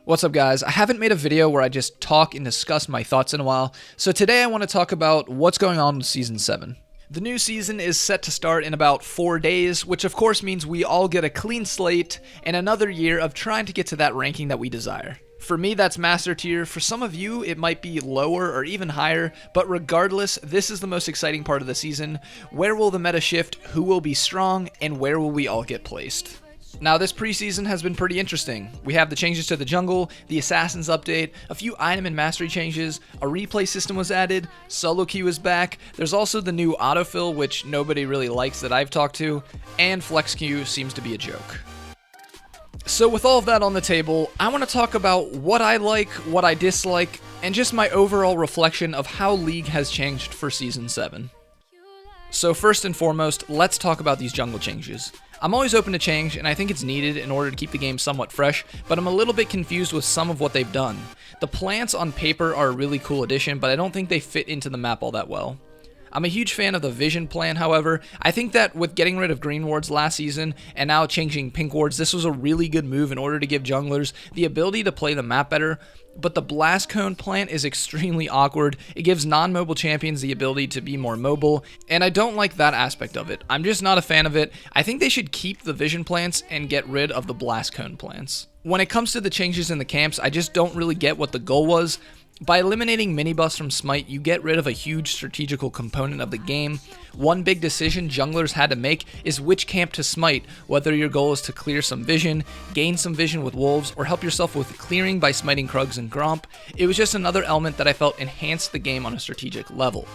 What's up, guys? I haven't made a video where I just talk and discuss my thoughts in a while, so today I want to talk about what's going on with Season 7. The new season is set to start in about 4 days, which of course means we all get a clean slate and another year of trying to get to that ranking that we desire. For me, that's Master Tier. For some of you, it might be lower or even higher, but regardless, this is the most exciting part of the season. Where will the meta shift, who will be strong, and where will we all get placed? Now, this preseason has been pretty interesting. We have the changes to the jungle, the assassins update, a few item and mastery changes, a replay system was added, solo queue is back, there's also the new autofill, which nobody really likes that I've talked to, and flex queue seems to be a joke. So with all of that on the table, I want to talk about what I like, what I dislike, and just my overall reflection of how League has changed for Season 7. So first and foremost, let's talk about these jungle changes. I'm always open to change, and I think it's needed in order to keep the game somewhat fresh, but I'm a little bit confused with some of what they've done. The plants on paper are a really cool addition, but I don't think they fit into the map all that well. I'm a huge fan of the vision plan, however. I think that with getting rid of green wards last season and now changing pink wards, this was a really good move in order to give junglers the ability to play the map better. But the blast cone plant is extremely awkward. It gives non-mobile champions the ability to be more mobile, and I don't like that aspect of it. I'm just not a fan of it. I think they should keep the vision plants and get rid of the blast cone plants. When it comes to the changes in the camps, I just don't really get what the goal was. By eliminating mini buffs from Smite, you get rid of a huge strategical component of the game. One big decision junglers had to make is which camp to smite, whether your goal is to clear some vision, gain some vision with wolves, or help yourself with clearing by smiting Krugs and Gromp. It was just another element that I felt enhanced the game on a strategic level.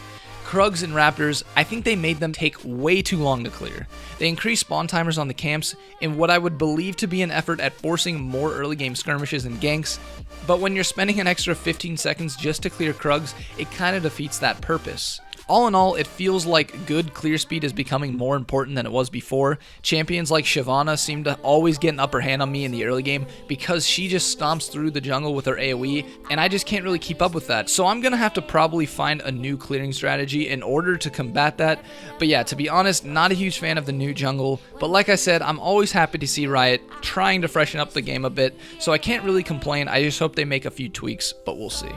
Krugs and Raptors, I think they made them take way too long to clear. They increased spawn timers on the camps in what I would believe to be an effort at forcing more early game skirmishes and ganks, but when you're spending an extra 15 seconds just to clear Krugs, it kinda defeats that purpose. All in all, it feels like good clear speed is becoming more important than it was before. Champions like Shyvana seem to always get an upper hand on me in the early game because she just stomps through the jungle with her AoE, and I just can't really keep up with that. So I'm gonna have to probably find a new clearing strategy in order to combat that. But yeah, to be honest, not a huge fan of the new jungle, but like I said, I'm always happy to see Riot trying to freshen up the game a bit, so I can't really complain. I just hope they make a few tweaks, but we'll see.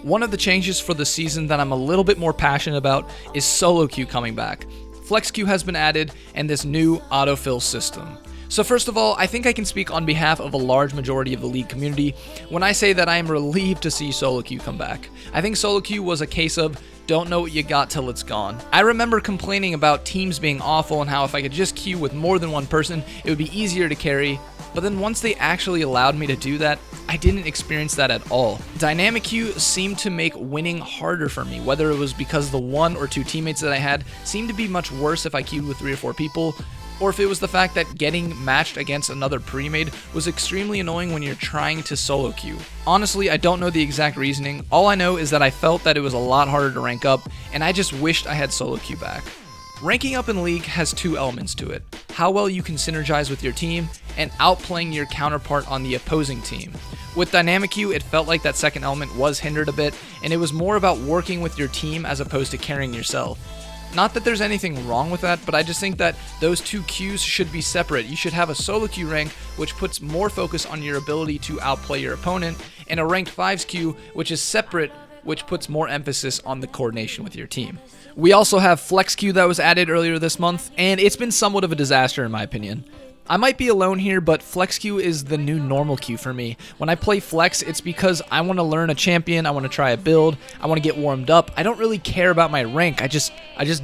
One of the changes for the season that I'm a little bit more passionate about is solo queue coming back. Flex queue has been added, and this new autofill system. So first of all, I think I can speak on behalf of a large majority of the League community when I say that I am relieved to see solo queue come back. I think solo queue was a case of don't know what you got till it's gone. I remember complaining about teams being awful and how if I could just queue with more than one person, it would be easier to carry. But then once they actually allowed me to do that, I didn't experience that at all. Dynamic queue seemed to make winning harder for me, whether it was because the 1 or 2 teammates that I had seemed to be much worse if I queued with 3 or 4 people, or if it was the fact that getting matched against another pre-made was extremely annoying when you're trying to solo queue. Honestly, I don't know the exact reasoning. All I know is that I felt that it was a lot harder to rank up, and I just wished I had solo queue back. Ranking up in League has 2 elements to it: how well you can synergize with your team, and outplaying your counterpart on the opposing team. With Dynamic queue, it felt like that second element was hindered a bit, and it was more about working with your team as opposed to carrying yourself. Not that there's anything wrong with that, but I just think that those 2 queues should be separate. You should have a solo queue rank, which puts more focus on your ability to outplay your opponent, and a ranked 5s queue, which is separate, which puts more emphasis on the coordination with your team. We also have Flex queue that was added earlier this month, and it's been somewhat of a disaster in my opinion. I might be alone here, but Flex queue is the new normal queue for me. When I play Flex, it's because I want to learn a champion, I want to try a build, I want to get warmed up. I don't really care about my rank, I just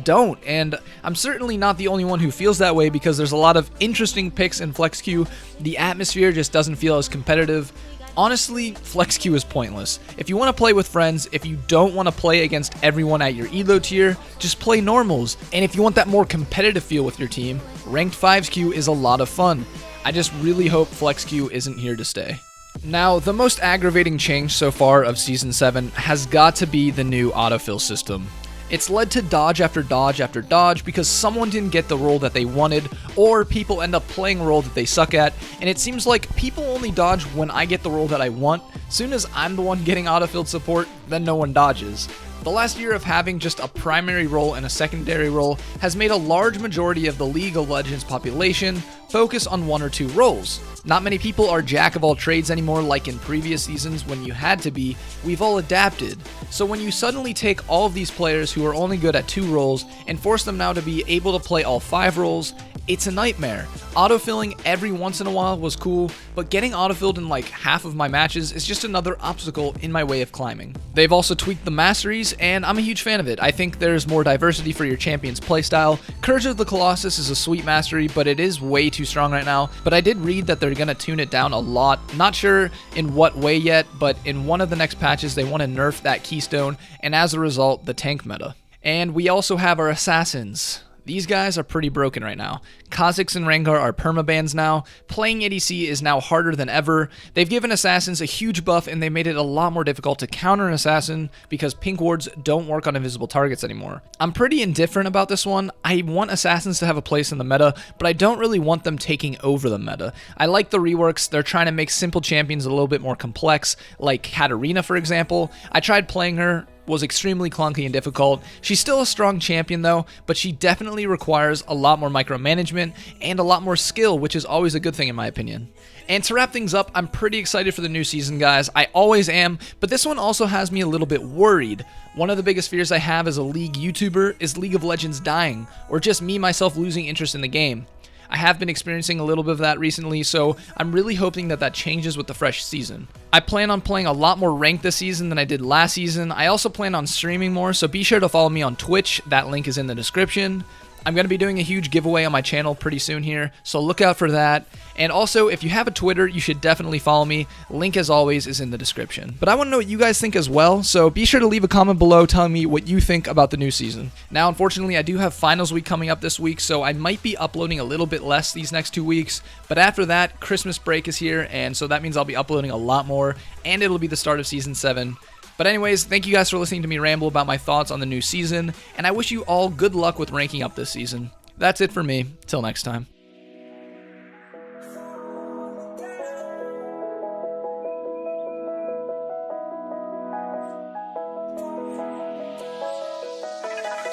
don't, and I'm certainly not the only one who feels that way because there's a lot of interesting picks in Flex queue. The atmosphere just doesn't feel as competitive. Honestly, Flex queue is pointless. If you want to play with friends, if you don't want to play against everyone at your elo tier, just play normals. And if you want that more competitive feel with your team, ranked 5s queue is a lot of fun. I just really hope Flex queue isn't here to stay. Now, the most aggravating change so far of Season 7 has got to be the new autofill system. It's led to dodge after dodge after dodge because someone didn't get the role that they wanted, or people end up playing a role that they suck at, and it seems like people only dodge when I get the role that I want. Soon as I'm the one getting autofilled support, then no one dodges. The last year of having just a primary role and a secondary role has made a large majority of the League of Legends population focus on one or two roles. Not many people are jack of all trades anymore like in previous seasons when you had to be. We've all adapted. So when you suddenly take all of these players who are only good at 2 roles and force them now to be able to play all 5 roles, it's a nightmare. Autofilling every once in a while was cool, but getting autofilled in like half of my matches is just another obstacle in my way of climbing. They've also tweaked the masteries, and I'm a huge fan of it. I think there's more diversity for your champion's playstyle. Courage of the Colossus is a sweet mastery, but it is way too strong right now. But I did read that they're gonna tune it down a lot. Not sure in what way yet, but in one of the next patches they want to nerf that keystone, and as a result, the tank meta. And we also have our assassins. These guys are pretty broken right now. Kha'Zix and Rengar are permabans now. Playing ADC is now harder than ever. They've given assassins a huge buff and they made it a lot more difficult to counter an assassin because pink wards don't work on invisible targets anymore. I'm pretty indifferent about this one. I want assassins to have a place in the meta, but I don't really want them taking over the meta. I like the reworks. They're trying to make simple champions a little bit more complex, like Katarina for example. I tried playing her, was extremely clunky and difficult. She's still a strong champion though, but she definitely requires a lot more micromanagement and a lot more skill, which is always a good thing in my opinion. And to wrap things up, I'm pretty excited for the new season, guys. I always am, but this one also has me a little bit worried. One of the biggest fears I have as a League YouTuber is League of Legends dying, or just me myself losing interest in the game. I have been experiencing a little bit of that recently, so I'm really hoping that that changes with the fresh season. I plan on playing a lot more ranked this season than I did last season. I also plan on streaming more, so be sure to follow me on Twitch. That link is in the description. I'm going to be doing a huge giveaway on my channel pretty soon here, so look out for that. And also, if you have a Twitter, you should definitely follow me. Link, as always, is in the description. But I want to know what you guys think as well, so be sure to leave a comment below telling me what you think about the new season. Now, unfortunately, I do have finals week coming up this week, so I might be uploading a little bit less these next 2 weeks. But after that, Christmas break is here, and so that means I'll be uploading a lot more, and it'll be the start of Season 7. But anyways, thank you guys for listening to me ramble about my thoughts on the new season, and I wish you all good luck with ranking up this season. That's it for me. Till next time.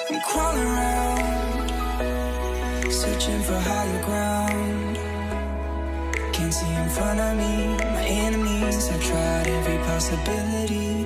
I'm crawling around, searching for higher ground. Can't see in front of me, my enemies have tried every possibility.